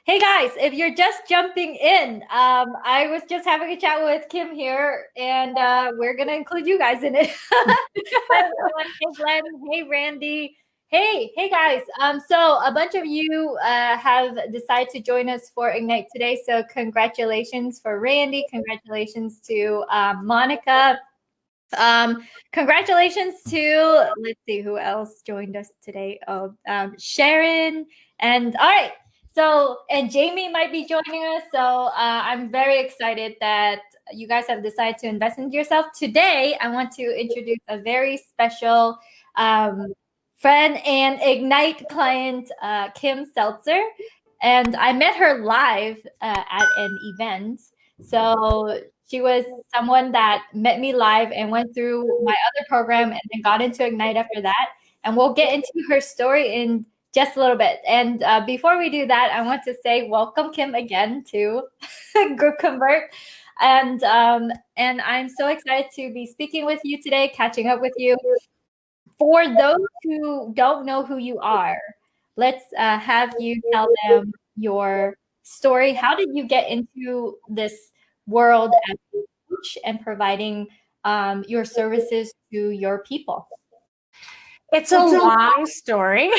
Hey guys, if you're just jumping in, I was just having a chat with Kim here, and we're gonna include you guys in it. Hi everyone. Hey Glenn. Hey Randy. Hey guys. So a bunch of you have decided to join us for Ignite today. So congratulations for Randy. Congratulations to Monica. Congratulations to, let's see who else joined us today. Oh, Sharon. And all right. So, and Jamie might be joining us. So I'm very excited that you guys have decided to invest in yourself. Today, I want to introduce a very special friend and Ignite client, Kim Seltzer. And I met her live at an event. So she was someone that met me live and went through my other program and then got into Ignite after that. And we'll get into her story in just a little bit. And before we do that, I want to say welcome, Kim, again to GroupConvert. And I'm so excited to be speaking with you today, catching up with you. For those who don't know who you are, let's have you tell them your story. How did you get into this world as a coach and providing your services to your people? It's a long story.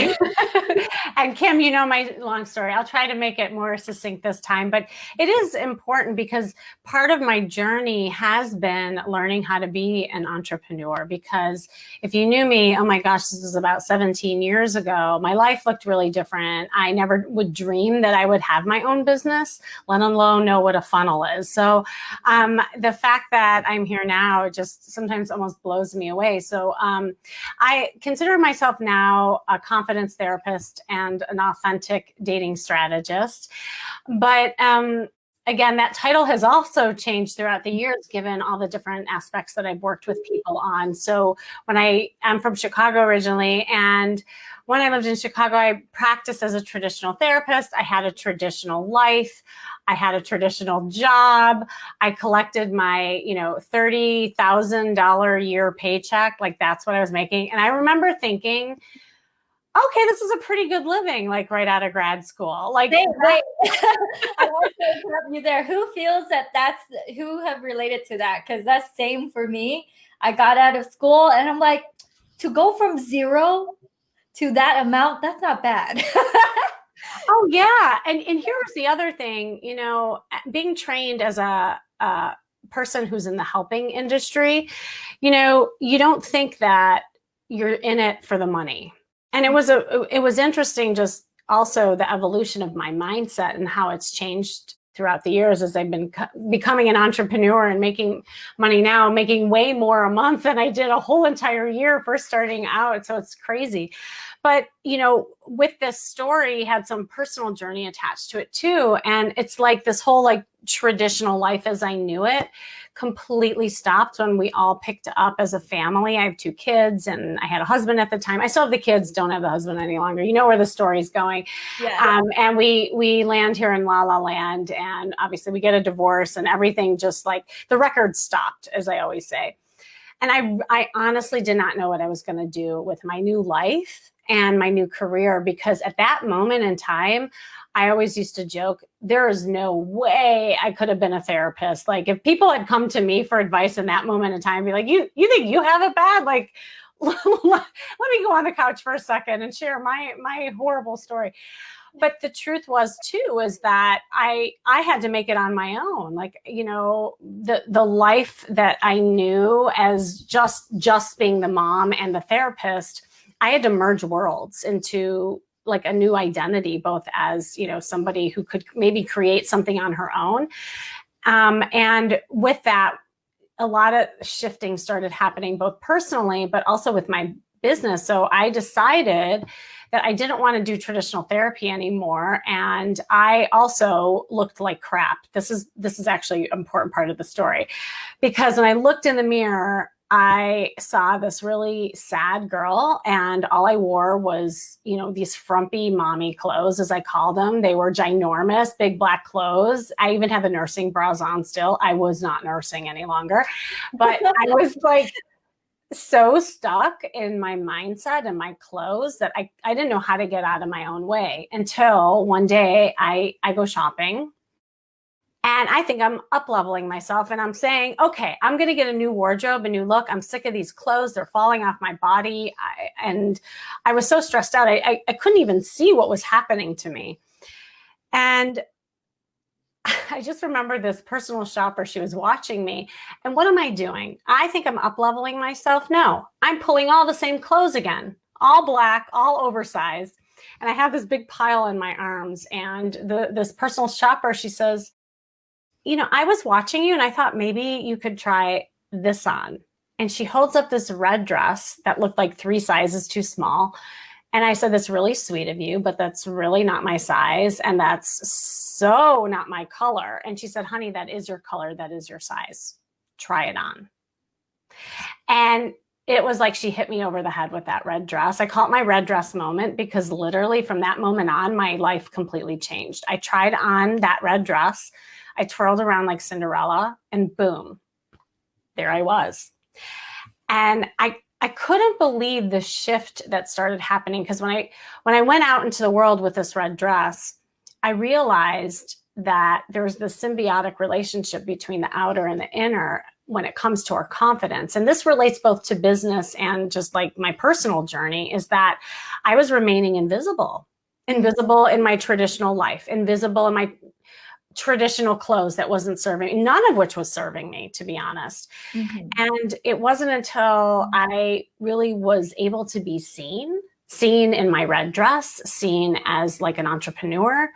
And Kim, you know my long story. I'll try to make it more succinct this time, but it is important because part of my journey has been learning how to be an entrepreneur. Because if you knew me, oh my gosh, this was about 17 years ago, my life looked really different. I never would dream that I would have my own business, let alone know what a funnel is. So the fact that I'm here now just sometimes almost blows me away. So I consider myself now a confidence therapist and an authentic dating strategist. But again, that title has also changed throughout the years, given all the different aspects that I've worked with people on. So when I'm from Chicago originally, and when I lived in Chicago, I practiced as a traditional therapist. I had a traditional life. I had a traditional job. I collected my, $30,000 a year paycheck. Like that's what I was making. And I remember thinking, okay, this is a pretty good living, like right out of grad school. Like, wait. I want to interrupt you there. Who feels who have related to that? Because that's same for me. I got out of school and I'm like, to go from zero to that amount, that's not bad. Oh yeah. And here's the other thing, being trained as a person who's in the helping industry, you don't think that you're in it for the money. And it was interesting, just also the evolution of my mindset and how it's changed throughout the years as I've been becoming an entrepreneur and making money now, making way more a month than I did a whole entire year first starting out. So it's crazy. But, with this story had some personal journey attached to it too. And it's like this whole traditional life as I knew it completely stopped when we all picked up as a family. I have 2 kids and I had a husband at the time. I still have the kids, don't have the husband any longer. You know where the story's going. Yeah. And we land here in La La Land, and obviously we get a divorce and everything just the record stopped, as I always say. And I honestly did not know what I was going to do with my new life and my new career, because at that moment in time, I always used to joke, there is no way I could have been a therapist. Like if people had come to me for advice in that moment in time, be like, you think you have it bad? Like, let me go on the couch for a second and share my horrible story. But the truth was too, is that I had to make it on my own. The life that I knew as just being the mom and the therapist, I had to merge worlds into a new identity, both as, somebody who could maybe create something on her own. And with that, a lot of shifting started happening, both personally, but also with my business. So I decided that I didn't want to do traditional therapy anymore. And I also looked like crap. This is actually an important part of the story, because when I looked in the mirror, I saw this really sad girl, and all I wore was, these frumpy mommy clothes, as I call them. They were ginormous, big black clothes. I even have the nursing bras on still. I was not nursing any longer, but I was so stuck in my mindset and my clothes that I didn't know how to get out of my own way until one day I go shopping. And I think I'm up-leveling myself and I'm saying, okay, I'm going to get a new wardrobe, a new look. I'm sick of these clothes. They're falling off my body. And I was so stressed out. I couldn't even see what was happening to me. And I just remember this personal shopper, she was watching me. And what am I doing? I think I'm up-leveling myself. No, I'm pulling all the same clothes again, all black, all oversized. And I have this big pile in my arms. And this personal shopper, she says, you know, I was watching you and I thought maybe you could try this on. And she holds up this red dress that looked like 3 sizes too small. And I said, that's really sweet of you, but that's really not my size. And that's so not my color. And she said, honey, that is your color. That is your size. Try it on. And it was like she hit me over the head with that red dress. I call it my red dress moment because literally from that moment on, my life completely changed. I tried on that red dress. I twirled around like Cinderella and boom, there I was. And I couldn't believe the shift that started happening because when I went out into the world with this red dress, I realized that there's this symbiotic relationship between the outer and the inner when it comes to our confidence. And this relates both to business and just like my personal journey, is that I was remaining invisible in my traditional life, invisible in my traditional clothes that wasn't serving, none of which was serving me, to be honest. Mm-hmm. And it wasn't until I really was able to be seen in my red dress, seen as like an entrepreneur,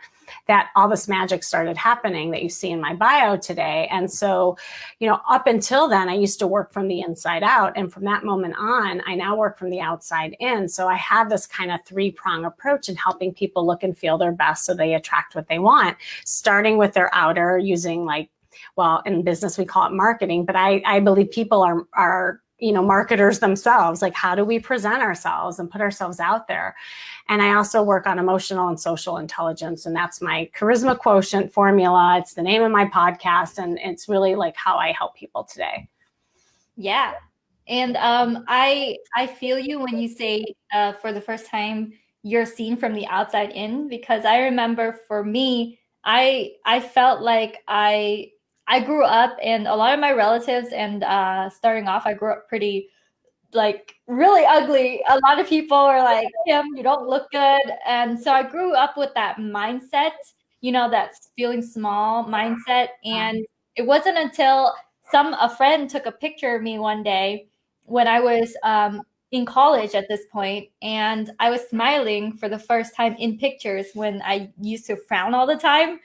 that all this magic started happening that you see in my bio today. And so, you know, up until then, I used to work from the inside out. And from that moment on, I now work from the outside in. So I have this kind of 3-prong approach in helping people look and feel their best so they attract what they want, starting with their outer using like, well, in business, we call it marketing, but I believe people are you know, marketers themselves. Like, how do we present ourselves and put ourselves out there? And I also work on emotional and social intelligence. And that's my charisma quotient formula. It's the name of my podcast. And it's really like how I help people today. Yeah. And I feel you when you say for the first time, you're seen from the outside in, because I remember for me, I felt like I grew up and a lot of my relatives and starting off, I grew up pretty like really ugly. A lot of people are like, Kim, you don't look good. And so I grew up with that mindset, you know, that feeling small mindset. And it wasn't until a friend took a picture of me one day when I was in college at this point, and I was smiling for the first time in pictures when I used to frown all the time.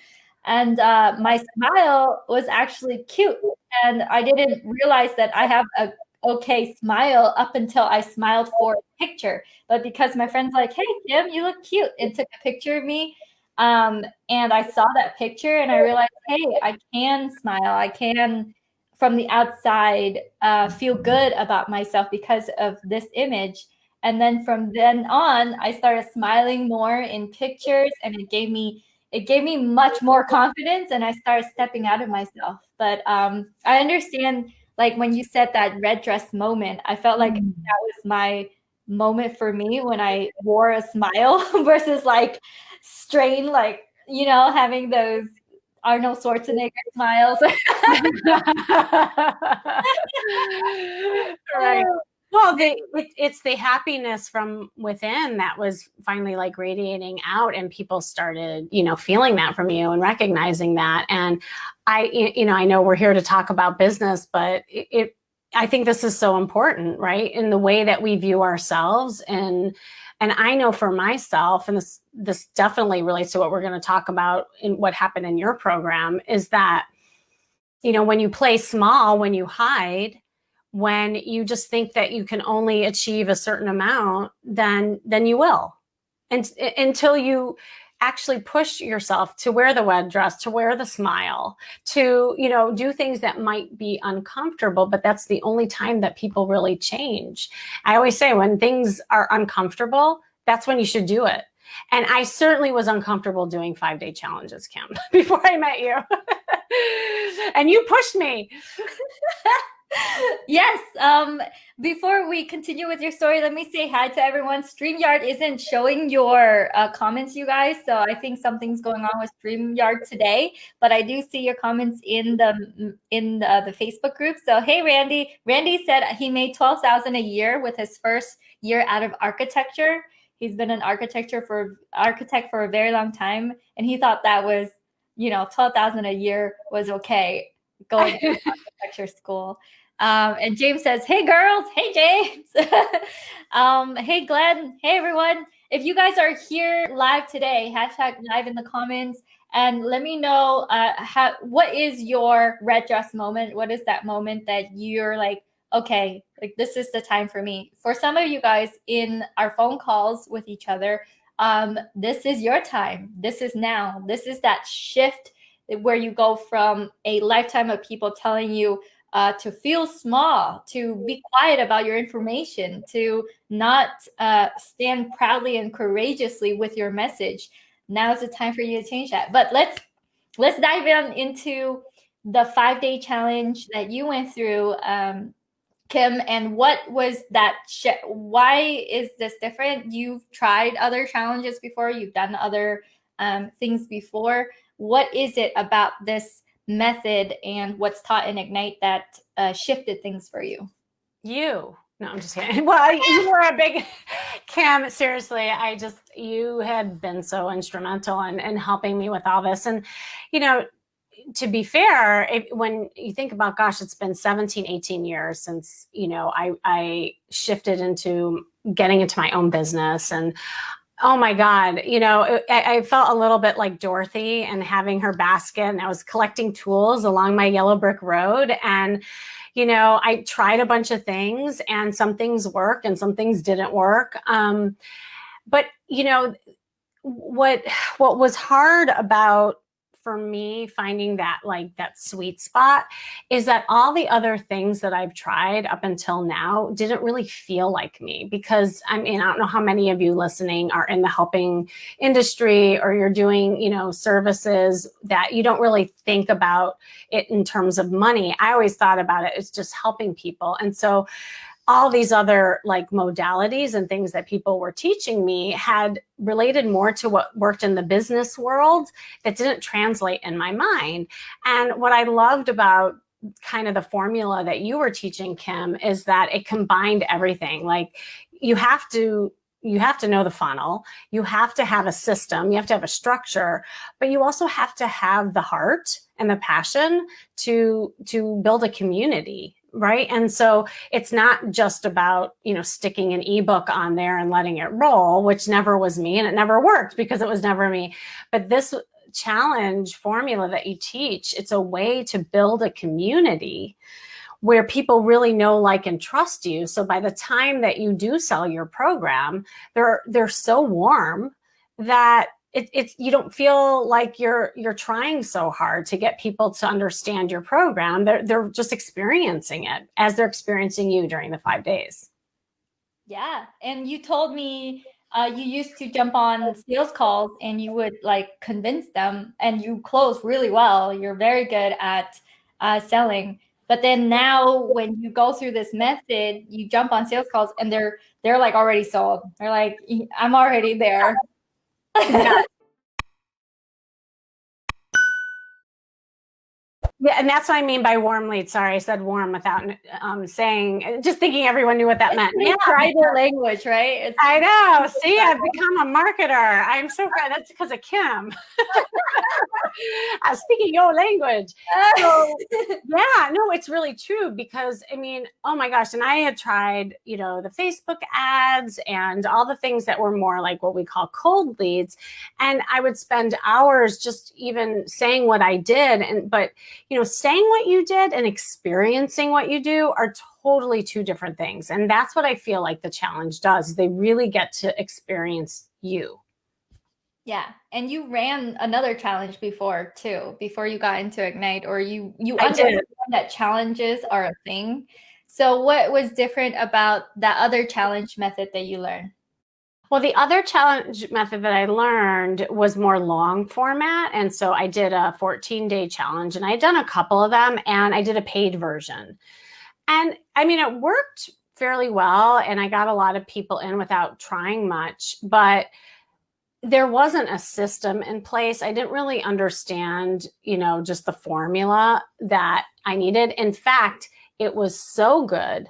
And my smile was actually cute. And I didn't realize that I have a okay smile up until I smiled for a picture. But because my friend's like, hey, Kim, you look cute, and took a picture of me. And I saw that picture and I realized, hey, I can smile. I can, from the outside, feel good about myself because of this image. And then from then on, I started smiling more in pictures, and it gave me much more confidence, and I started stepping out of myself. But I understand, like when you said that red dress moment, I felt like that was my moment for me when I wore a smile versus like strain, like, you know, having those Arnold Schwarzenegger smiles. Right. Well, it's the happiness from within that was finally like radiating out, and people started, you know, feeling that from you and recognizing that. And I know we're here to talk about business, but I think this is so important, right? In the way that we view ourselves. And I know for myself, and this definitely relates to what we're going to talk about in what happened in your program, is that, you know, when you play small, when you hide, when you just think that you can only achieve a certain amount, then you will. And until you actually push yourself to wear the red dress, to wear the smile, to, you know, do things that might be uncomfortable, but that's the only time that people really change. I always say when things are uncomfortable, that's when you should do it. And I certainly was uncomfortable doing 5-day challenges, Kim, before I met you. And you pushed me. Yes. Before we continue with your story, let me say hi to everyone. StreamYard isn't showing your comments, you guys. So I think something's going on with StreamYard today. But I do see your comments in the Facebook group. So hey, Randy. Randy said he made 12,000 a year with his first year out of architecture. He's been an architect for a very long time, and he thought that was, 12,000 a year was okay going to architecture school. And James says, "Hey girls, hey James, hey Glenn, hey everyone. If you guys are here live today, hashtag live in the comments, and let me know what is your red dress moment. What is that moment that you're like, okay, like this is the time for me. For some of you guys in our phone calls with each other, this is your time. This is now. This is that shift where you go from a lifetime of people telling you to feel small, to be quiet about your information, to not stand proudly and courageously with your message. Now is the time for you to change that. But let's dive into the 5-day challenge that you went through, Kim, and what was that? Why is this different? You've tried other challenges before. You've done other things before. What is it about this method and what's taught in Ignite that shifted things for you? No, I'm just kidding. Well, you were a big Kim. Seriously, you had been so instrumental in helping me with all this. And, to be fair, when you think about, gosh, it's been 17, 18 years since, I shifted into getting into my own business. And oh my God, I felt a little bit like Dorothy and having her basket, and I was collecting tools along my yellow brick road. And, I tried a bunch of things, and some things worked and some things didn't work. But, what was hard about, for me, finding that sweet spot is that all the other things that I've tried up until now didn't really feel like me, because I don't know how many of you listening are in the helping industry, or you're doing, services that you don't really think about it in terms of money. I always thought about it as just helping people. And so all these other modalities and things that people were teaching me had related more to what worked in the business world that didn't translate in my mind. And what I loved about kind of the formula that you were teaching, Kim, is that it combined everything. Like you have to know the funnel, you have to have a system, you have to have a structure, but you also have to have the heart and the passion to build a community. Right. And so it's not just about, sticking an ebook on there and letting it roll, which never was me, and it never worked because it was never me. But this challenge formula that you teach, it's a way to build a community where people really know, like, and trust you. So by the time that you do sell your program, they're so warm that it's you don't feel like you're trying so hard to get people to understand your program. They're just experiencing it as they're experiencing you during the 5 days. Yeah, and you told me you used to jump on sales calls and you would convince them, and you close really well. You're very good at selling. But then now, when you go through this method, you jump on sales calls and they're already sold. They're like, I'm already there. Yeah. Yeah, and that's what I mean by warm lead. Sorry, I said warm without just thinking everyone knew what that meant. Yeah, tribal language, right? I know. See, I've become a marketer. I'm so proud. That's because of Kim. Speaking your language. So, yeah, no, it's really true, because oh my gosh. And I had tried, the Facebook ads and all the things that were more like what we call cold leads. And I would spend hours just even saying what I did. But saying what you did and experiencing what you do are totally two different things. And that's what I feel like the challenge does. They really get to experience you. Yeah. And you ran another challenge before too, before you got into Ignite, or you understand that challenges are a thing. So what was different about that other challenge method that you learned? Well, the other challenge method that I learned was more long format. And so I did a 14-day challenge, and I had done a couple of them, and I did a paid version. And I mean, it worked fairly well, and I got a lot of people in without trying much, but there wasn't a system in place. I didn't really understand, just the formula that I needed. In fact, it was so good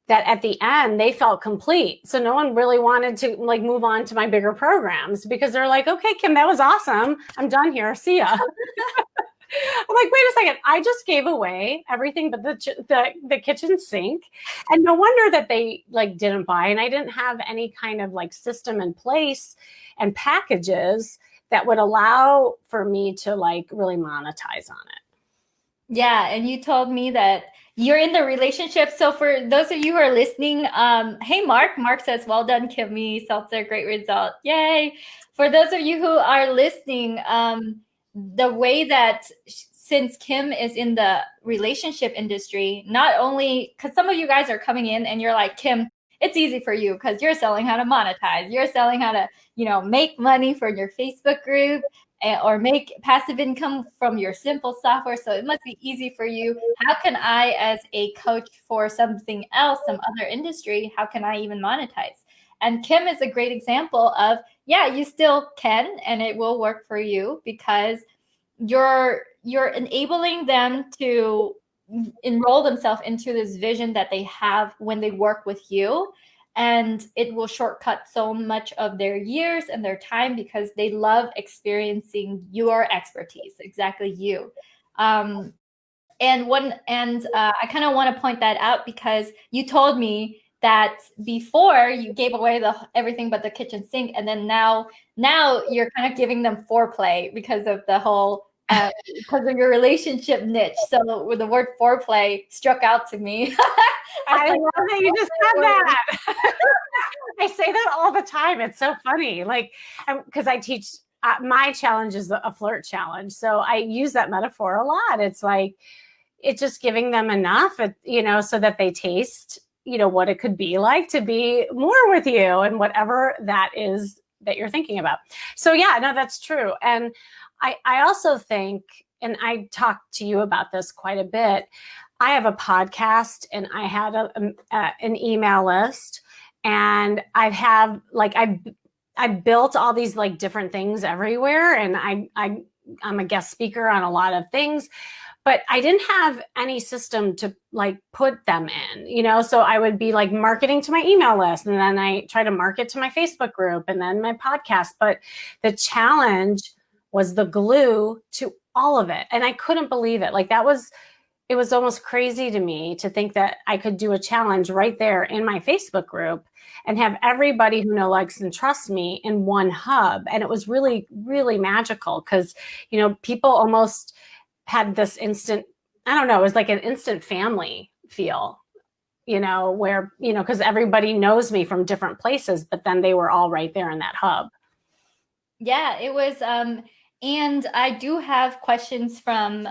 that at the end they felt complete. So no one really wanted to like move on to my bigger programs because they're like, okay, Kim, that was awesome. I'm done here. See ya. I'm like, wait a second. I just gave away everything but the kitchen sink, and no wonder that they like didn't buy. And I didn't have any kind of like system in place and packages that would allow for me to like really monetize on it. Yeah, and you told me that you're in the relationship. So for those of you who are listening, hey Mark. Mark says, "Well done, Kimmy Seltzer, great result, yay!" For those of you who are listening, the way that since Kim is in the relationship industry, not only because some of you guys are coming in and you're like, Kim, it's easy for you because you're selling how to monetize, you're selling how to, make money for your Facebook group or make passive income from your simple software. So it must be easy for you. How can I, as a coach for something else, some other industry, how can I even monetize? And Kim is a great example of, yeah, you still can, and it will work for you because you're enabling them to enroll themselves into this vision that they have when they work with you. And it will shortcut so much of their years and their time because they love experiencing your expertise, exactly you. I kind of want to point that out because you told me that before you gave away everything but the kitchen sink, and then now you're kind of giving them foreplay because of the whole because of your relationship niche. So with the word foreplay struck out to me. I love that you just said that. I say that all the time. It's so funny. Like, because I teach, my challenge is a flirt challenge. So I use that metaphor a lot. It's like, it's just giving them enough, so that they taste, what it could be like to be more with you and whatever that is that you're thinking about. So yeah, no, that's true. And I also think, and I talked to you about this quite a bit, I have a podcast and I had an email list, and I built all these like different things everywhere, and I'm a guest speaker on a lot of things, but I didn't have any system to like put them in, so I would be like marketing to my email list, and then I try to market to my Facebook group and then my podcast. But the challenge was the glue to all of it. And I couldn't believe it. Like it was almost crazy to me to think that I could do a challenge right there in my Facebook group and have everybody who knows, likes, and trusts me in one hub. And it was really, really magical because, people almost had this instant, I don't know, it was like an instant family feel, where, because everybody knows me from different places, but then they were all right there in that hub. Yeah, it was. And I do have questions from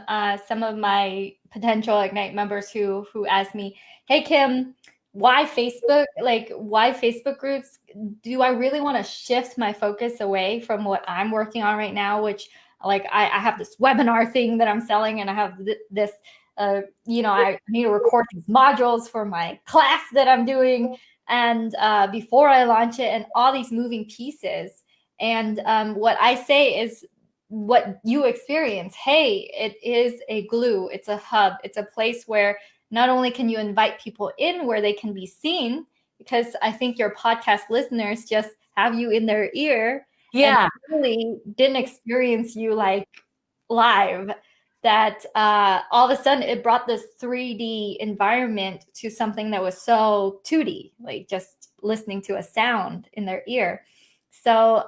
some of my potential Ignite members who asked me, "Hey Kim, why Facebook? Like, why Facebook groups? Do I really want to shift my focus away from what I'm working on right now? Which, like, I have this webinar thing that I'm selling, and I have this, I need to record these modules for my class that I'm doing, and before I launch it, and all these moving pieces." And what I say is, what you experience, hey, it is a glue, it's a hub, it's a place where not only can you invite people in where they can be seen, because I think your podcast listeners just have you in their ear, yeah, and really didn't experience you like live, that all of a sudden it brought this 3D environment to something that was so 2D, like just listening to a sound in their ear. So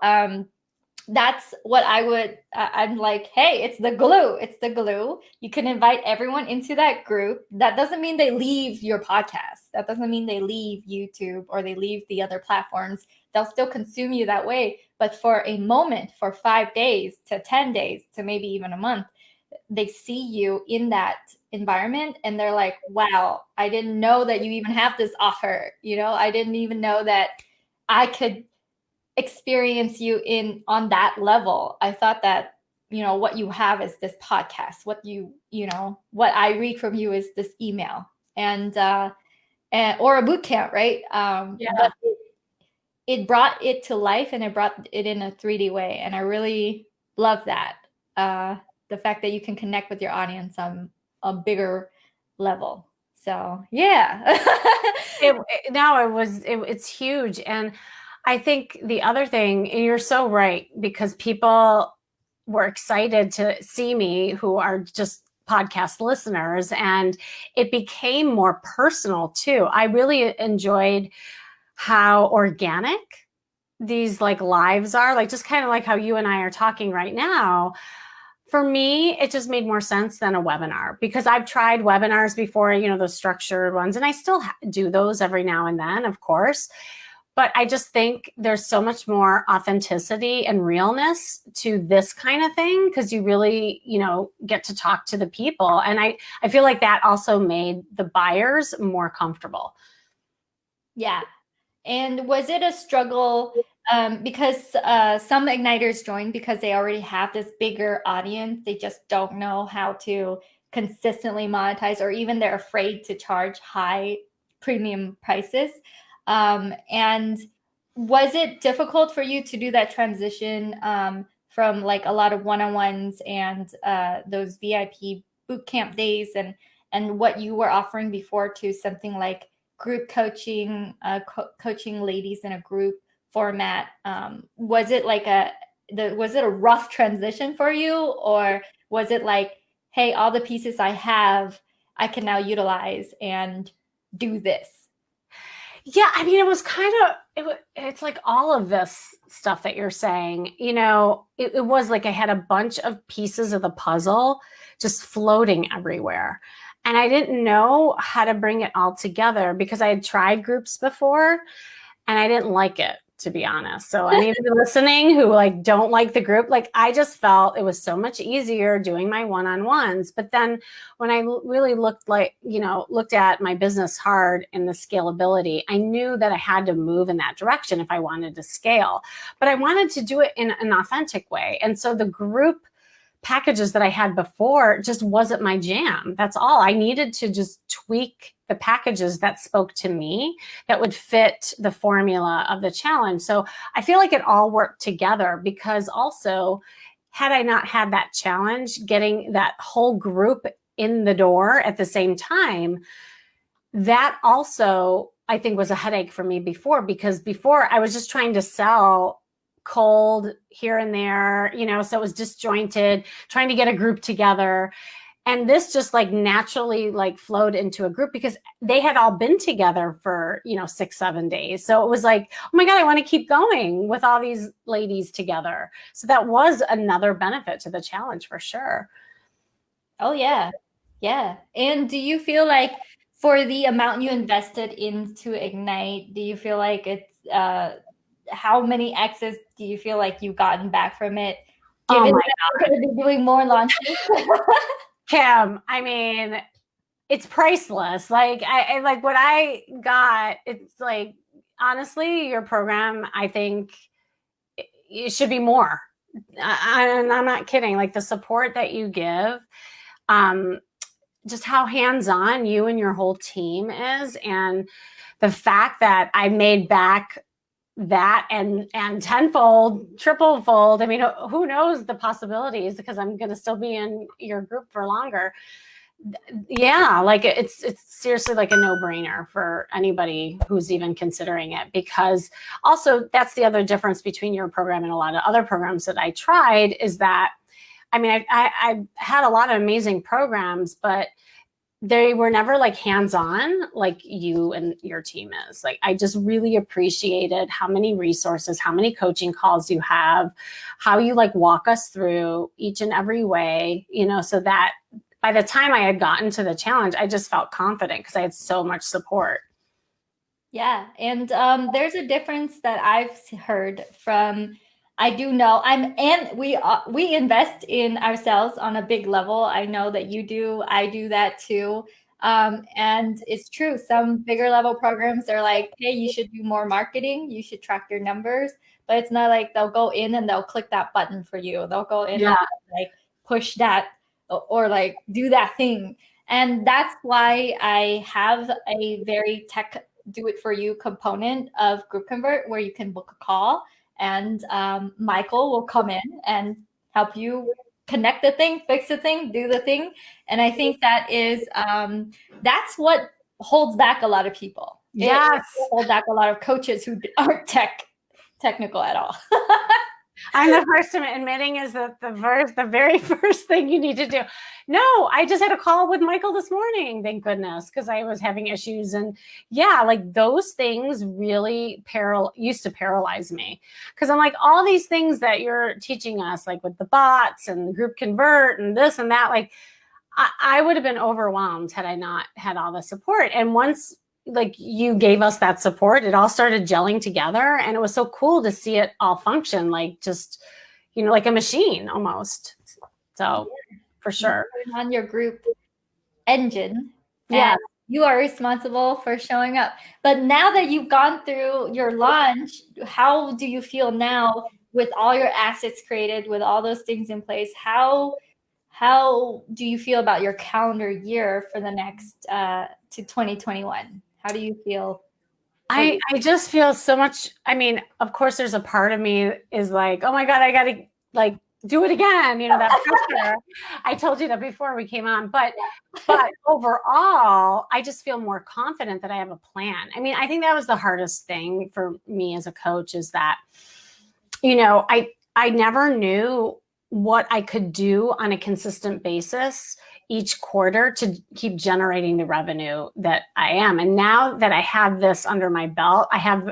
that's what I'm like, hey, it's the glue. It's the glue. You can invite everyone into that group. That doesn't mean they leave your podcast. That doesn't mean they leave YouTube or they leave the other platforms. They'll still consume you that way. But for a moment, for 5 days to 10 days to maybe even a month, they see you in that environment and they're like, wow, I didn't know that you even have this offer. I didn't even know that I could experience you on that level. I thought that, what you have is this podcast. What I read from you is this email. or a boot camp, right? Yeah. But it brought it to life, and it brought it in a 3D way. And I really love that. The fact that you can connect with your audience on a bigger level. So yeah. It's huge. And I think the other thing, and you're so right, because people were excited to see me who are just podcast listeners, and it became more personal too. I really enjoyed how organic these like lives are, like just kind of like how you and I are talking right now. For me, it just made more sense than a webinar, because I've tried webinars before, those structured ones, and I still do those every now and then, of course. But I just think there's so much more authenticity and realness to this kind of thing, because you really, get to talk to the people. And I feel like that also made the buyers more comfortable. Yeah. And was it a struggle because some igniters join because they already have this bigger audience? They just don't know how to consistently monetize, or even they're afraid to charge high premium prices. And was it difficult for you to do that transition from like a lot of one-on-ones and those VIP bootcamp days and what you were offering before to something like group coaching, coaching ladies in a group format? Was it like was it a rough transition for you, or was it like, hey, all the pieces I have, I can now utilize and do this? Yeah, I mean, it was kind of, it's like all of this stuff that you're saying, it was like I had a bunch of pieces of the puzzle just floating everywhere. And I didn't know how to bring it all together, because I had tried groups before and I didn't like it, to be honest. So any of you listening who like don't like the group, like I just felt it was so much easier doing my one-on-ones. But then when I really looked at my business hard and the scalability, I knew that I had to move in that direction if I wanted to scale. But I wanted to do it in an authentic way. And so the group packages that I had before just wasn't my jam. That's all. I needed to just tweak the packages that spoke to me, that would fit the formula of the challenge. So I feel like it all worked together, because also, had I not had that challenge, getting that whole group in the door at the same time, that also, I think, was a headache for me before, because before I was just trying to sell cold here and there, so it was disjointed, trying to get a group together. And this just like naturally like flowed into a group, because they had all been together for, 6-7 days. So it was like, oh my God, I want to keep going with all these ladies together. So that was another benefit to the challenge for sure. Oh yeah. Yeah. And do you feel like for the amount you invested into Ignite, do you feel like it's how many X's do you feel like you've gotten back from it? Given that you're going to be doing more launches. Kim, I mean, it's priceless. Like I like what I got. It's like, honestly, your program, I think it should be more. And I'm not kidding. Like the support that you give, just how hands-on you and your whole team is, and the fact that I made back that and tenfold, triplefold. I mean, who knows the possibilities, because I'm going to still be in your group for longer. Yeah, like it's seriously like a no-brainer for anybody who's even considering it, because also that's the other difference between your program and a lot of other programs that I tried, is that, I mean, I had a lot of amazing programs, but they were never like hands-on like you and your team is. Like, I just really appreciated how many resources, how many coaching calls you have, how you like walk us through each and every way, so that by the time I had gotten to the challenge, I just felt confident because I had so much support. Yeah. And there's a difference that I've heard from, I do know and we invest in ourselves on a big level. I know that you do. I do that too. And it's true. Some bigger level programs are like, hey, you should do more marketing. You should track your numbers. But it's not like they'll go in and they'll click that button for you. They'll go in and like push that or like do that thing. And that's why I have a very tech do it for you component of GroupConvert where you can book a call and Michael will come in and help you connect the thing, fix the thing, do the thing. And I think that is that's what holds back a lot of people. Yes. It holds back a lot of coaches who aren't technical at all. I'm the first to admitting is that the very first thing you need to do. No, I just had a call with Michael this morning, thank goodness, because I was having issues. And yeah, like those things really used to paralyze me. Because I'm like, all these things that you're teaching us, like with the bots and GroupConvert and this and that, like I would have been overwhelmed had I not had all the support. And once like you gave us that support, it all started gelling together, and it was so cool to see it all function like just, you know, like a machine almost. So for sure. On your group engine. Yeah. You are responsible for showing up. But now that you've gone through your launch, how do you feel now with all your assets created, with all those things in place? How do you feel about your calendar year for the next to 2021? How do you feel? I just feel so much. I mean, of course, there's a part of me is like, oh my God, I got to like do it again. You know, that pressure. I told you that before we came on, but overall, I just feel more confident that I have a plan. I mean, I think that was the hardest thing for me as a coach is that, you know, I never knew what I could do on a consistent basis each quarter to keep generating the revenue that I am. And now that I have this under my belt, I have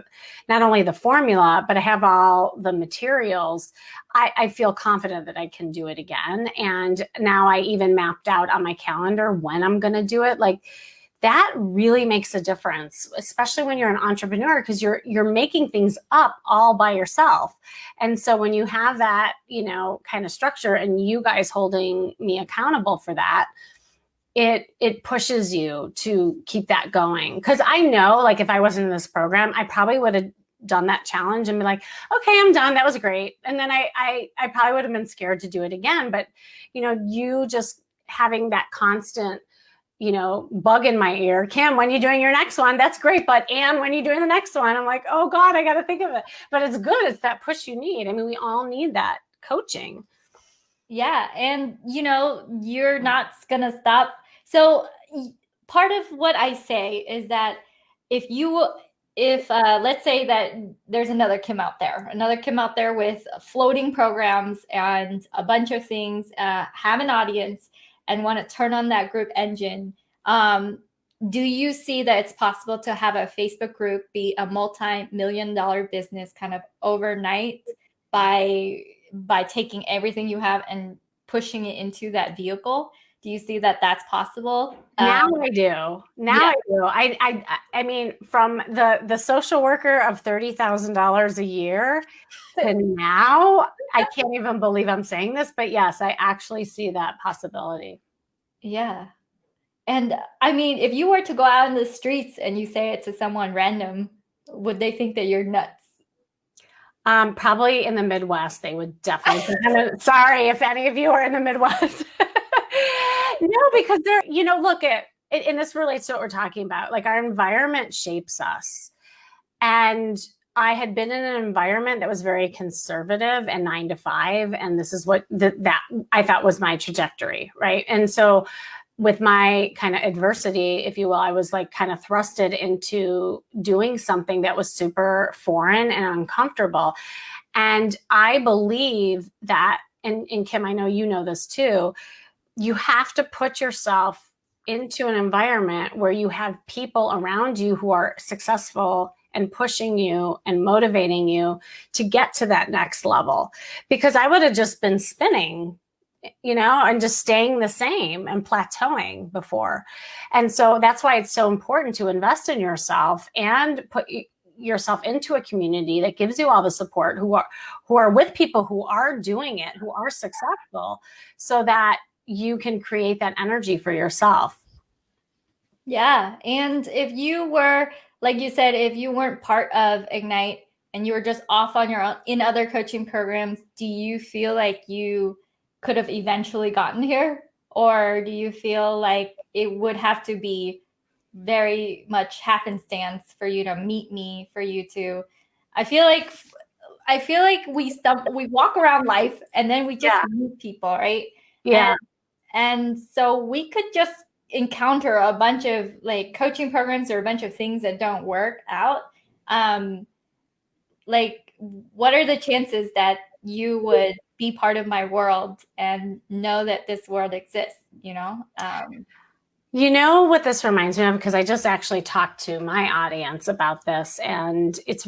not only the formula, but I have all the materials. I feel confident that I can do it again. And now I even mapped out on my calendar when I'm going to do it. Like that really makes a difference, especially when you're an entrepreneur, because you're making things up all by yourself. And so when you have that, you know, kind of structure and you guys holding me accountable for that, it pushes you to keep that going. Because I know, like, if I wasn't in this program, I probably would have done that challenge and be like, okay, I'm done. That was great. And then I probably would have been scared to do it again. But, you know, you just having that constant, you know, bug in my ear. Kim, when are you doing your next one? That's great. But Anne, when are you doing the next one? I'm like, oh God, I got to think of it. But it's good. It's that push you need. I mean, we all need that coaching. Yeah. And, you know, you're not going to stop. So part of what I say is that if let's say that there's another Kim out there with floating programs and a bunch of things, have an audience and want to turn on that group engine, do you see that it's possible to have a Facebook group be a multi-million-dollar business kind of overnight by taking everything you have and pushing it into that vehicle? Do you see that that's possible? Now I do. I do. I mean, from the social worker of $30,000 a year to now, I can't even believe I'm saying this, but yes, I actually see that possibility. Yeah. And I mean, if you were to go out in the streets and you say it to someone random, would they think that you're nuts? Probably in the Midwest, they would definitely. Sorry if any of you are in the Midwest. No, because they're, you know, look at it, and this relates to what we're talking about. Like our environment shapes us. And I had been in an environment that was very conservative and 9 to 5. And this is what that I thought was my trajectory. Right. And so with my kind of adversity, if you will, I was like kind of thrusted into doing something that was super foreign and uncomfortable. And I believe that, and Kim, I know you know this too, you have to put yourself into an environment where you have people around you who are successful and pushing you and motivating you to get to that next level. Because I would have just been spinning, you know, and just staying the same and plateauing before. And so that's why it's so important to invest in yourself and put yourself into a community that gives you all the support, who are with people who are doing it, who are successful, so that you can create that energy for yourself. Yeah. And if you were, like you said, if you weren't part of Ignite and you were just off on your own in other coaching programs, do you feel like you could have eventually gotten here? or do you feel like it would have to be very much happenstance for you to meet me, for you to, I feel like we walk around life and then we just Yeah. meet people, right? Yeah. And so we could just encounter a bunch of like coaching programs or a bunch of things that don't work out. Um, like, what are the chances that you would be part of my world and know that this world exists, you know? You know what this reminds me of? Because I just actually talked to my audience about this, and it's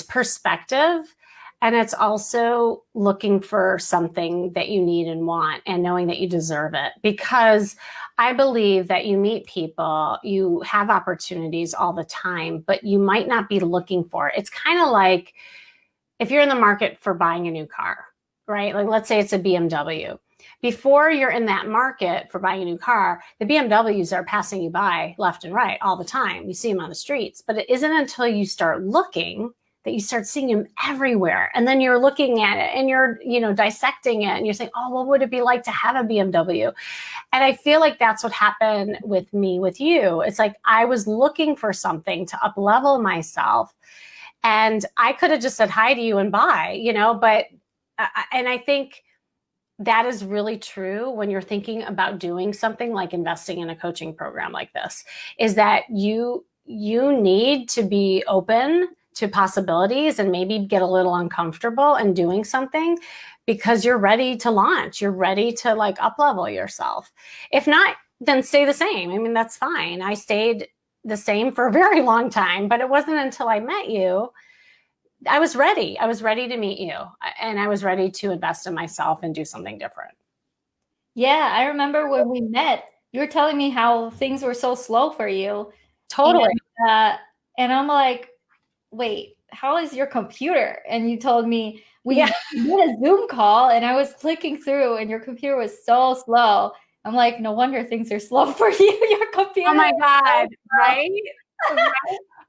perspective. And it's also looking for something that you need and want and knowing that you deserve it. Because I believe that you meet people, you have opportunities all the time, but you might not be looking for it. It's kind of like if you're in the market for buying a new car, right? Like let's say it's a BMW. Before you're in that market for buying a new car, the BMWs are passing you by left and right all the time. You see them on the streets, but it isn't until you start looking that you start seeing them everywhere. And then you're looking at it and you're, dissecting it and you're saying, oh, what would it be like to have a BMW? And I feel like that's what happened with me, with you. It's like I was looking for something to up level myself. And I could have just said hi to you and bye, but, and I think that is really true when you're thinking about doing something like investing in a coaching program like this, is that you need to be open to possibilities and maybe get a little uncomfortable in doing something because you're ready to launch. You're ready to like up level yourself. If not, then stay the same. I mean, that's fine. I stayed the same for a very long time, but it wasn't until I met you. I was ready. I was ready to meet you, and I was ready to invest in myself and do something different. Yeah, I remember when we met, you were telling me how things were so slow for you. Totally. And I'm like, wait, how is your computer? And you told me we did a Zoom call and I was clicking through and your computer was so slow. I'm like, no wonder things are slow for you. Your computer. Oh my God, right?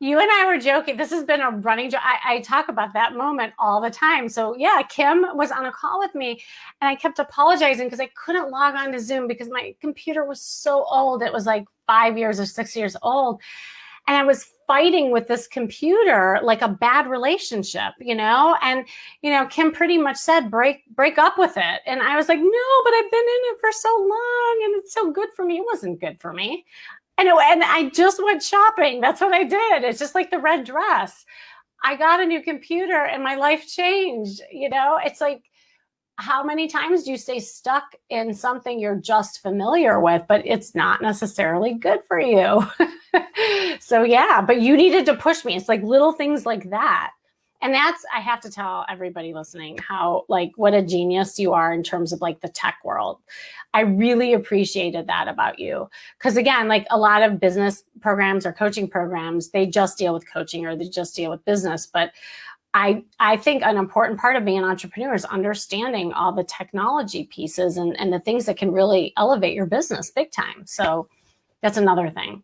You and I were joking. This has been a running joke. I talk about that moment all the time. So yeah, Kim was on a call with me and I kept apologizing because I couldn't log on to Zoom because my computer was so old. It was like 5 years or 6 years old. And I was fighting with this computer like a bad relationship, and, Kim pretty much said, break up with it. And I was like, no, but I've been in it for so long and it's so good for me. It wasn't good for me. And I just went shopping. That's what I did. It's just like the red dress. I got a new computer and my life changed. It's like, how many times do you stay stuck in something you're just familiar with, but it's not necessarily good for you? So yeah, but you needed to push me. It's like little things like that. And I have to tell everybody listening how, like, what a genius you are in terms of like the tech world. I really appreciated that about you. Because again, like a lot of business programs or coaching programs, they just deal with coaching or they just deal with business. But I think an important part of being an entrepreneur is understanding all the technology pieces and the things that can really elevate your business big time. So that's another thing.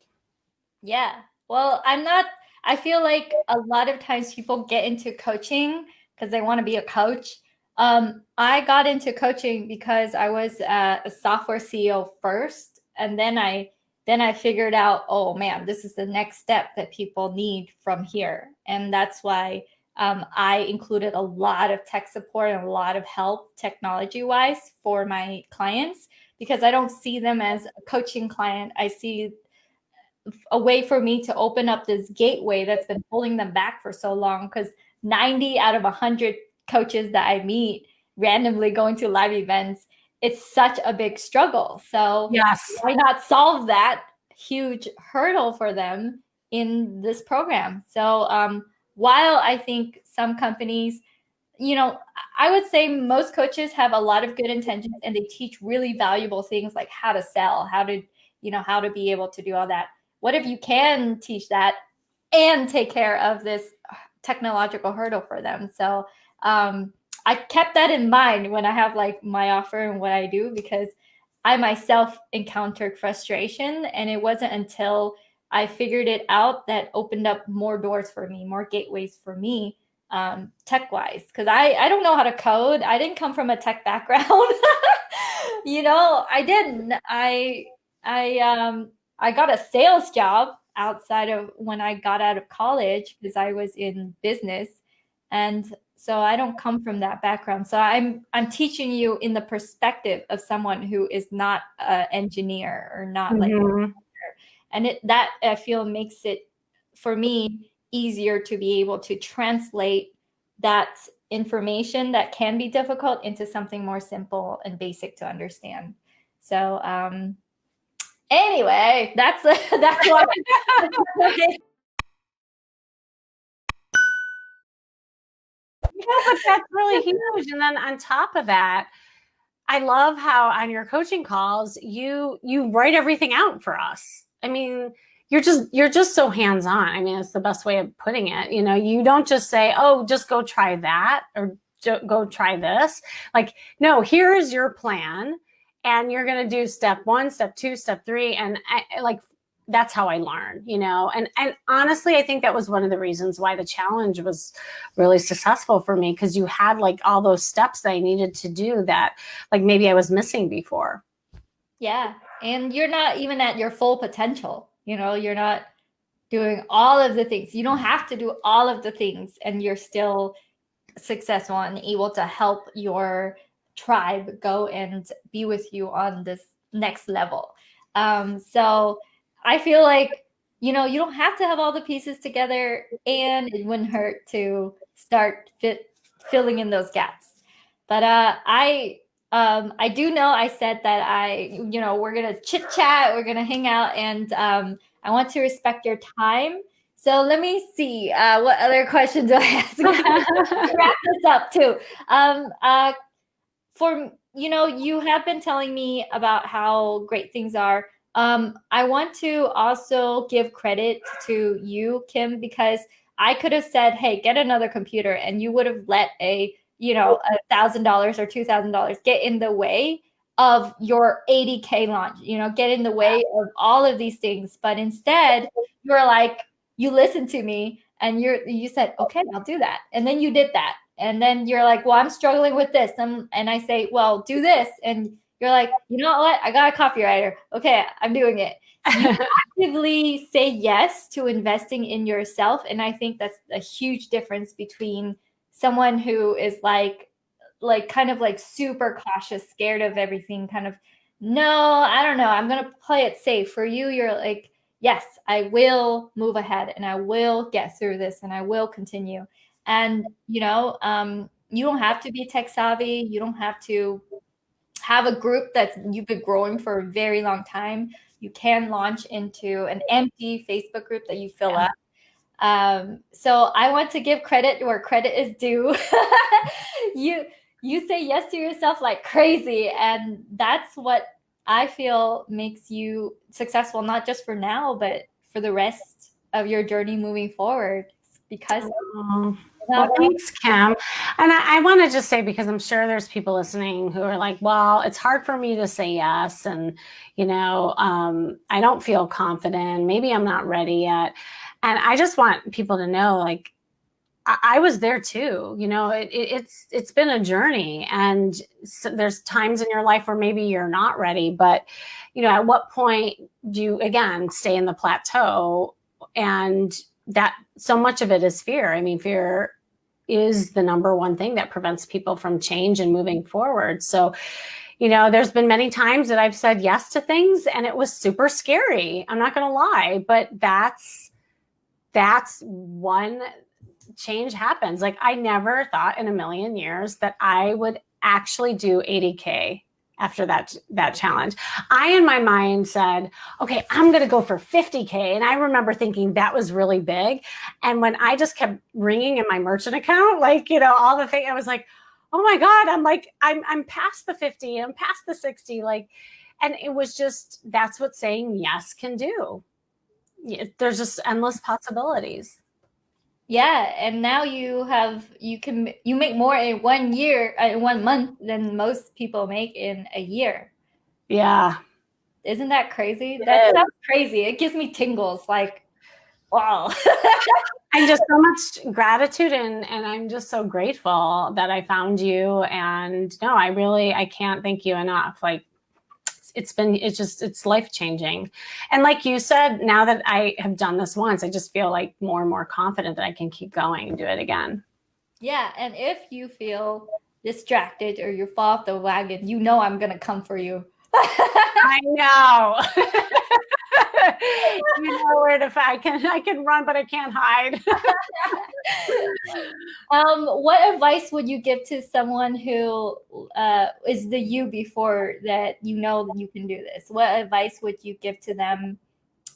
Yeah. Well, I feel like a lot of times people get into coaching because they want to be a coach. I got into coaching because I was a software CEO first, and then I figured out, oh man, this is the next step that people need from here, and that's why I included a lot of tech support and a lot of help technology-wise for my clients because I don't see them as a coaching client. I see a way for me to open up this gateway that's been holding them back for so long, because 90 out of 100 coaches that I meet randomly going to live events, it's such a big struggle. So yes, why not solve that huge hurdle for them in this program? So while I think some companies, I would say most coaches have a lot of good intentions and they teach really valuable things like how to sell, how to be able to do all that. What if you can teach that and take care of this technological hurdle for them? So I kept that in mind when I have like my offer and what I do, because I myself encountered frustration, and it wasn't until I figured it out that opened up more doors for me, more gateways for me, tech wise, because I don't know how to code. I didn't come from a tech background. I didn't. I got a sales job outside of when I got out of college because I was in business. And so I don't come from that background. So I'm teaching you in the perspective of someone who is not an engineer or not like, Mhm. and that I feel makes it for me easier to be able to translate that information that can be difficult into something more simple and basic to understand. So anyway, that's that's why. No, but that's really huge. And then on top of that, I love how on your coaching calls you write everything out for us. I mean, you're just so hands-on. I mean, it's the best way of putting it. You don't just say, "Oh, just go try that," or "Go try this." Like, no, here is your plan, and you're going to do step 1, step 2, step 3, and like that's how I learn. And honestly, I think that was one of the reasons why the challenge was really successful for me, because you had like all those steps that I needed to do that like maybe I was missing before. Yeah, and you're not even at your full potential. You're not doing all of the things. You don't have to do all of the things, and you're still successful and able to help your tribe go and be with you on this next level. So I feel like, you don't have to have all the pieces together, and it wouldn't hurt to start filling in those gaps. But I do know I said that we're gonna chit chat, we're gonna hang out, and I want to respect your time. So let me see what other questions do I ask. Wrap this up too. For you have been telling me about how great things are. I want to also give credit to you, Kim, because I could have said, "Hey, get another computer," and you would have let $1,000 or $2,000 get in the way of your 80K launch. Get in the way of all of these things. But instead, you're like, you listened to me, and you said, "Okay, I'll do that," and then you did that. And then you're like, "Well, I'm struggling with this." And I say, "Well, do this." And you're like, "You know what? I got a copywriter. Okay, I'm doing it." You actively say yes to investing in yourself. And I think that's a huge difference between someone who is like kind of like super cautious, scared of everything, kind of, "No, I don't know. I'm going to play it safe." For you, you're like, "Yes, I will move ahead, and I will get through this, and I will continue." And you don't have to be tech savvy. You don't have to have a group that you've been growing for a very long time. You can launch into an empty Facebook group that you fill up. So I want to give credit where credit is due. you you say yes to yourself like crazy, and that's what I feel makes you successful, not just for now, but for the rest of your journey moving forward. Because Well, thanks, Kim. And I want to just say, because I'm sure there's people listening who are like, "Well, it's hard for me to say yes. And, I don't feel confident. Maybe I'm not ready yet." And I just want people to know, like, I was there too. It's been a journey, and so there's times in your life where maybe you're not ready, but at what point do you again stay in the plateau? And that so much of it is fear. I mean, fear is the number one thing that prevents people from change and moving forward. So, there's been many times that I've said yes to things, and it was super scary. I'm not going to lie, but that's one change happens. Like, I never thought in a million years that I would actually do 80K after that challenge. I, in my mind, said, "Okay, I'm going to go for 50K." And I remember thinking that was really big. And when I just kept ringing in my merchant account, like, all the things, I was like, "Oh my God," I'm past the 50, I'm past the 60. Like, and it was just, that's what saying yes can do. There's just endless possibilities. yeah, and now you make more in 1 year, in 1 month than most people make in a year. Yeah. Isn't that crazy? That sounds crazy. It gives me tingles. Like, Wow. I'm just so much gratitude and I'm just so grateful that I found you. And no, I can't thank you enough. Like it's life changing. And like you said, now that I have done this once, I just feel like more and more confident that I can keep going and do it again. Yeah, and if you feel distracted or you fall off the wagon, you know I'm gonna come for you. I know. You know where to find. I can run, but I can't hide. What advice would you give to someone who is the you before that you know that you can do this? What advice would you give to them?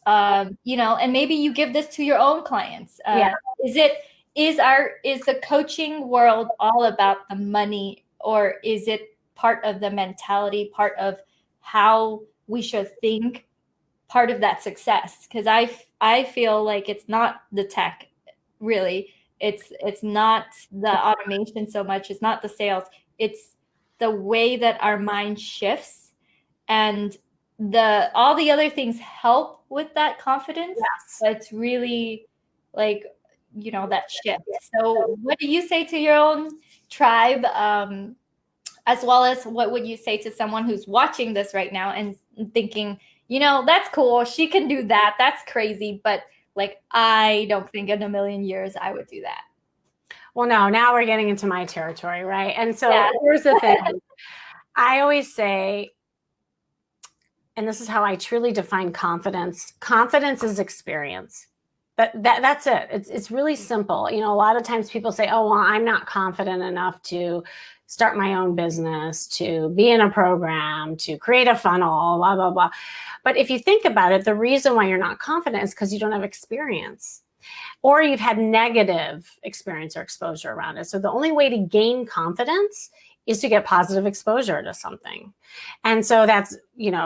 And maybe you give this to your own clients. Yeah. Is the coaching world all about the money, or is it part of the mentality, part of how we should think, part of that success? Because I feel like it's not the tech, really. It's not the automation so much. It's not the sales. It's the way that our mind shifts, and all the other things help with that confidence. Yes. But it's really like, that shift. So what do you say to your own tribe? As well as what would you say to someone who's watching this right now and thinking, that's cool, she can do that, that's crazy, but like, I don't think in a million years I would do that. Well, no, now we're getting into my territory, right? And so Yeah. here's the thing. I always say, and this is how I truly define confidence. Confidence is experience. That's it. It's really simple. A lot of times people say, oh, well, I'm not confident enough to start my own business, to be in a program, to create a funnel, blah, blah, blah. But if you think about it, the reason why you're not confident is because you don't have experience, or you've had negative experience or exposure around it. So the only way to gain confidence is to get positive exposure to something. And so that's,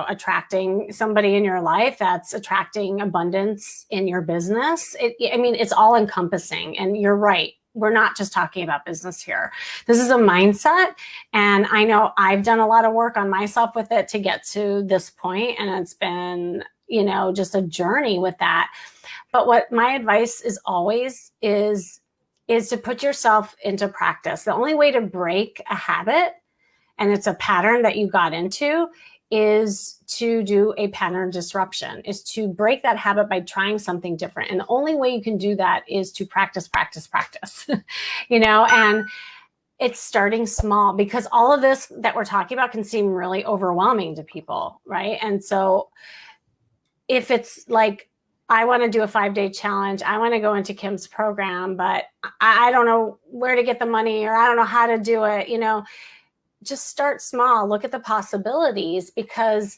attracting somebody in your life, that's attracting abundance in your business. It's all encompassing. And you're right. We're not just talking about business here. This is a mindset. And I know I've done a lot of work on myself with it to get to this point. And it's been, just a journey with that. But what my advice is always is to put yourself into practice. The only way to break a habit, and it's a pattern that you got into, is to do a pattern disruption, is to break that habit by trying something different. And the only way you can do that is to practice, and it's starting small, because all of this that we're talking about can seem really overwhelming to people, right? And so if it's like, I want to do a 5-day challenge, I want to go into Kim's program, but I don't know where to get the money, or I don't know how to do it, just start small, look at the possibilities, because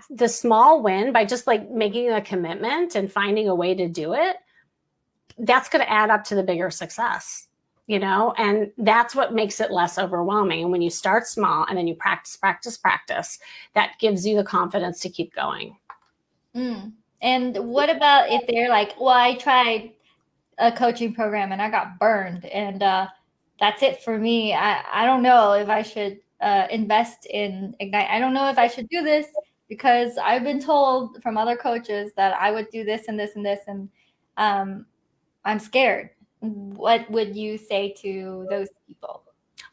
the small win, by just like making a commitment and finding a way to do it, that's going to add up to the bigger success, and that's what makes it less overwhelming. And when you start small and then you practice, that gives you the confidence to keep going. And what about if they're like, well, I tried a coaching program and I got burned, and that's it for me. I don't know if I should invest in Ignite. I don't know if I should do this, because I've been told from other coaches that I would do this and this and this, and I'm scared. What would you say to those people?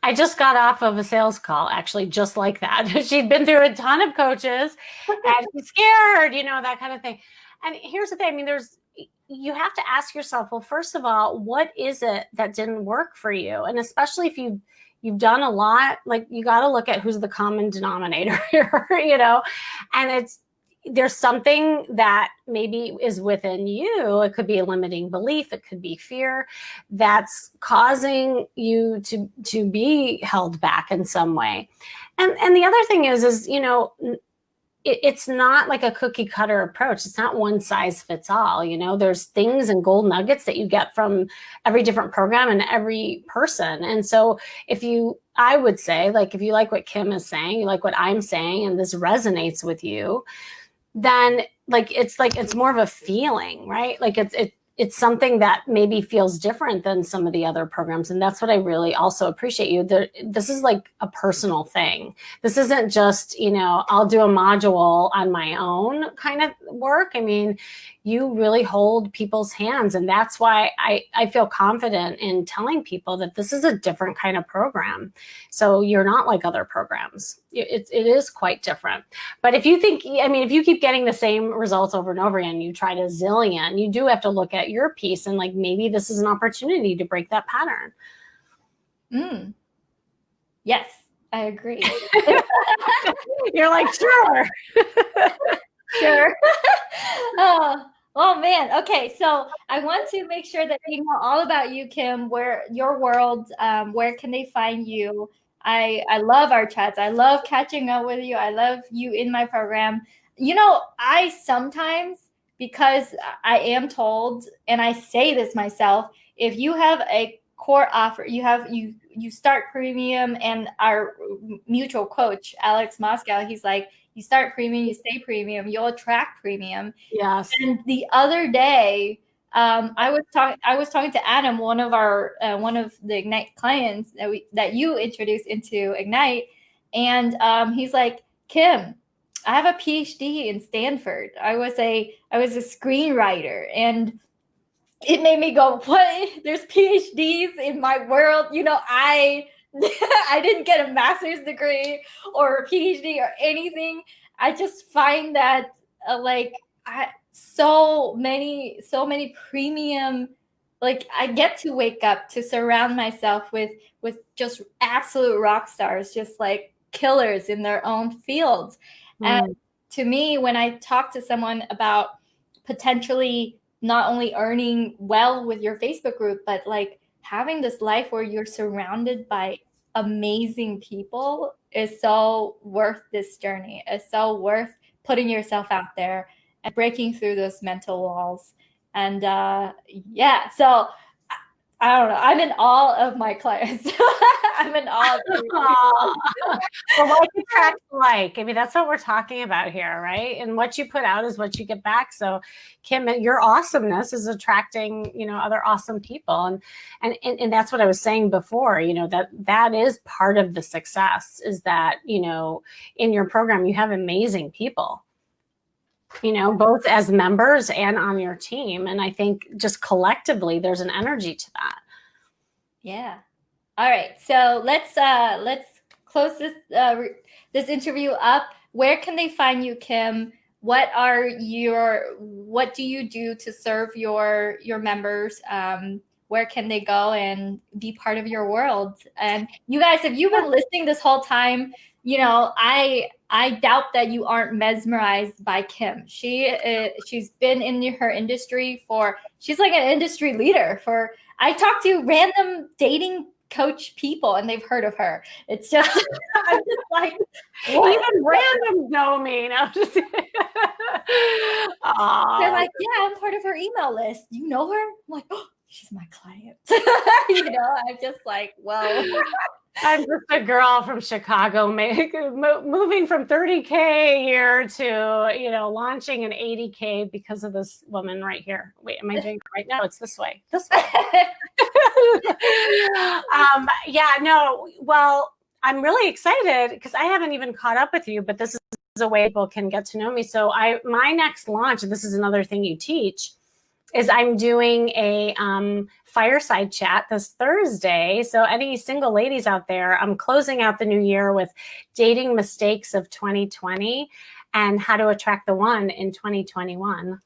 I just got off of a sales call, actually, just like that. She'd been through a ton of coaches and she's scared, that kind of thing. And here's the thing. You have to ask yourself, well, first of all, what is it that didn't work for you? And especially if you've done a lot, like, you got to look at who's the common denominator here, and there's something that maybe is within you. It could be a limiting belief. It could be fear that's causing you to be held back in some way. And the other thing is, it's not like a cookie cutter approach. It's not one size fits all. There's things and gold nuggets that you get from every different program and every person. And so I would say, like, if you like what Kim is saying, you like what I'm saying, and this resonates with you, then it's more of a feeling, right? Like it's something that maybe feels different than some of the other programs. And that's what I really also appreciate you. This is like a personal thing. This isn't just, I'll do a module on my own kind of work. you really hold people's hands. And that's why I feel confident in telling people that this is a different kind of program. So you're not like other programs. It is quite different. But if you think, I mean, if you keep getting the same results over and over again, you tried a zillion, you do have to look at your piece and like, maybe this is an opportunity to break that pattern. Yes, I agree. You're like, sure. Sure. Oh man. Okay, so I want to make sure that they know all about you, Kim. Where your world? Where can they find you? I love our chats. I love catching up with you. I love you in my program. You know, I sometimes, because I am told, and I say this myself, if you have a core offer, you start premium, and our mutual coach Alex Moscow, he's like, you start premium, you stay premium, you'll attract premium. Yes. And the other day, I was talking to Adam, one of the Ignite clients that you introduced into Ignite, and he's like, Kim, I have a PhD in Stanford. I was a screenwriter, and it made me go, what? There's PhDs in my world. You know, I didn't get a master's degree or a PhD or anything. I just find that so many premium, like I get to wake up to surround myself with just absolute rock stars, just like killers in their own fields. And to me, when I talk to someone about potentially not only earning well with your Facebook group, but like having this life where you're surrounded by amazing people, is so worth this journey. It's so worth putting yourself out there and breaking through those mental walls. And yeah, so I don't know. I'm in awe of my clients. I'm in awe of them. Well, like attracts like. I mean, that's what we're talking about here, right? And what you put out is what you get back. So, Kim, your awesomeness is attracting, you know, other awesome people, and that's what I was saying before. You know, that is part of the success, is that, you know, in your program you have amazing people, you know, both as members and on your team. And I think just collectively there's an energy to that. Yeah. All right. So let's close this interview up. Where can they find you, Kim? What do you do to serve your members? Where can they go and be part of your world? And you guys, if you've been listening this whole time, you know, I doubt that you aren't mesmerized by Kim. She's been in her industry she's like an industry leader for. I talk to random dating coach people and they've heard of her. It's just, I'm just like, what? Even randoms know me. No, just they're like, yeah, I'm part of her email list. You know her? I'm like, oh, she's my client. You know, I'm just like, well. I'm just a girl from Chicago, moving from 30K a year to, you know, launching an 80K because of this woman right here. Wait, am I doing it right now? It's this way. This way. Yeah, no. Well, I'm really excited because I haven't even caught up with you, but this is a way people can get to know me. So my next launch, and this is another thing you teach, is I'm doing a fireside chat this Thursday. So any single ladies out there, I'm closing out the new year with dating mistakes of 2020 and how to attract the one in 2021.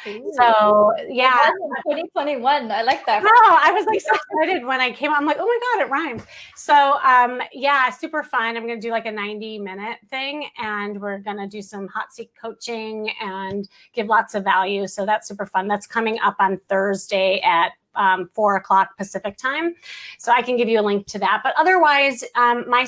Ooh. So yeah, 2021. I like that. No, I was like so excited when I came. I'm like, oh my God, it rhymes. So yeah, super fun. I'm going to do like a 90-minute thing, and we're going to do some hot seat coaching and give lots of value. So that's super fun. That's coming up on Thursday at 4:00 Pacific time. So I can give you a link to that. But otherwise, my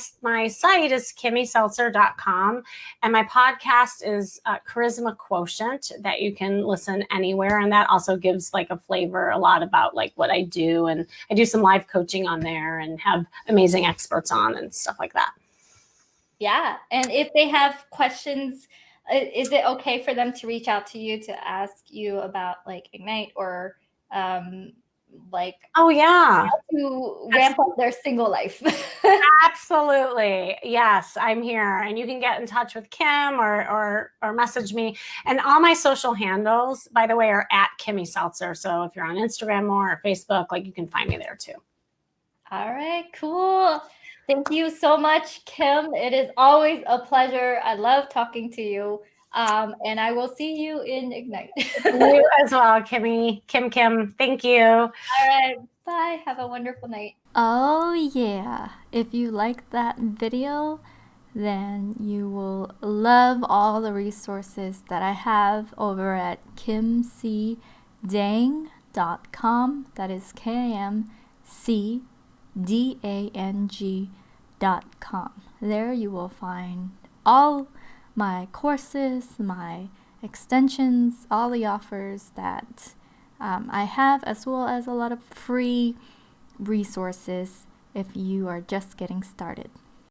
site is kimseltzer.com, and my podcast is Charisma Quotient, that you can listen anywhere. And that also gives like a flavor a lot about like what I do. And I do some live coaching on there and have amazing experts on and stuff like that. Yeah. And if they have questions, is it okay for them to reach out to you to ask you about like Ignite or like Oh yeah. to ramp up their single life. Absolutely. Yes, I'm here. And you can get in touch with Kim or message me. And all my social handles, by the way, are at kimseltzer. So if you're on Instagram or Facebook, like you can find me there too. All right, cool. Thank you so much, Kim. It is always a pleasure. I love talking to you. And I will see you in Ignite. You as well, Kimmy. Kim. Thank you. All right, bye. Have a wonderful night. Oh yeah. If you like that video, then you will love all the resources that I have over at kimcdang.com. That is KIMCDANG.com. There you will find all my courses, my extensions, all the offers that I have, as well as a lot of free resources if you are just getting started.